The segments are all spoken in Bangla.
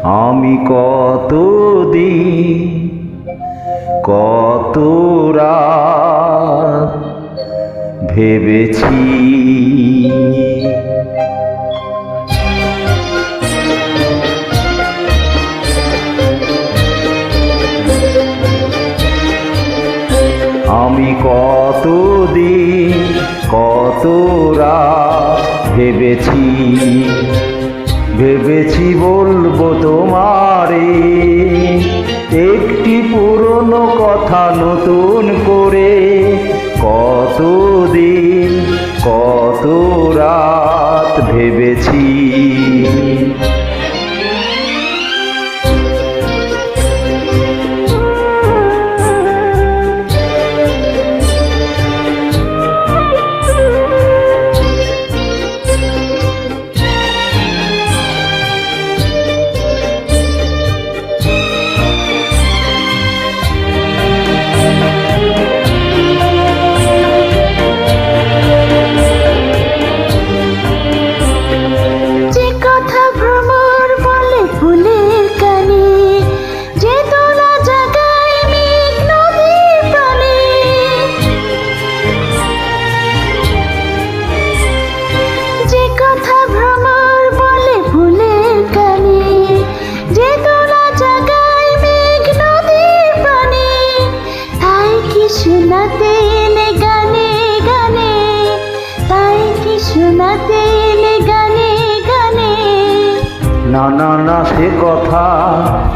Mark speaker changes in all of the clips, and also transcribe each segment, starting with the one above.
Speaker 1: আমি কতদিন কত রাত ভেবেছি আমি কতদিন কত রাত ভেবেছি বলবো তোমারে একটি পুরনো কথা নতুন করে। কতদিন কত রাত ভেবেছি
Speaker 2: শোনাতে এলে গানে গানে, তাই কি শোনাতে এলে গানে গানে।
Speaker 1: না না না সে কথা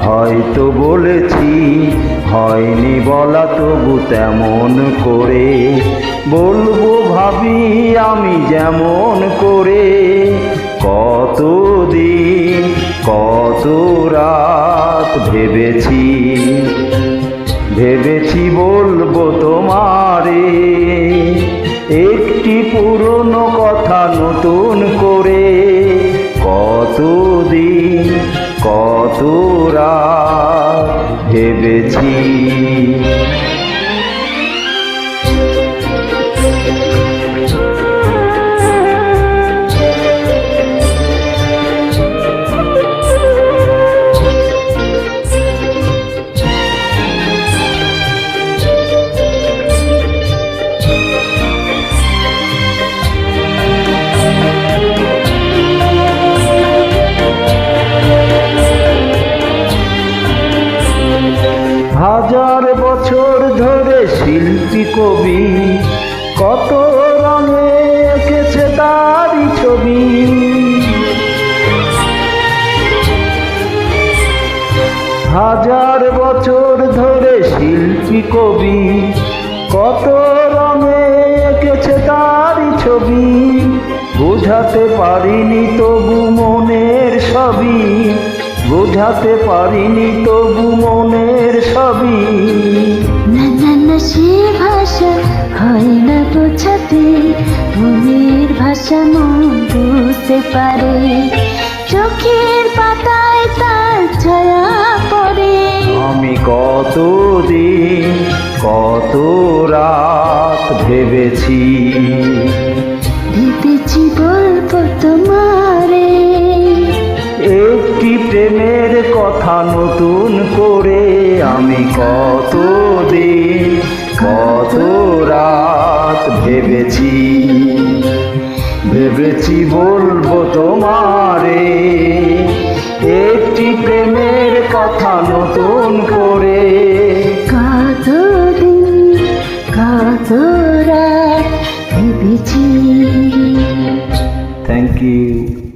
Speaker 1: হয়তো বলেছি, হয়নি বলা তবু তেমন করে বলবো ভাবি আমি যেমন করে। কতদিন কত রাত ভেবেছি বলবো তোমারে একটি পুরনো কথা নতুন করে। কতদিন কত রাত ভেবেছি। হাজার বছর ধরে শিল্পী কবি কত রঙে এঁকেছে তারই ছবি। হাজার বছর ধরে শিল্পী কবি কত রঙে এঁকেছে তারই ছবি। বোঝাতে পারিনি তবু মনের সবই, বোঝাতে পারিনি তবু মনের সবই।
Speaker 2: না না না সে ভাষা হয় না বোঝাতে, মনের ভাষা মন বুঝতে পারে। চোখের পাতায় তার ছায়া পড়ে।
Speaker 1: আমি কতদিন কত রাত ভেবেছি
Speaker 2: বলবো তোমারে
Speaker 1: একটি প্রেমের কথা নতুন করে। আমি কতদিন কত রাত ভেবেছি বলবো তোমারে একটি প্রেমের কথা নতুন করে।
Speaker 2: কতদিন কত রাত ভেবেছি।
Speaker 1: Thank you.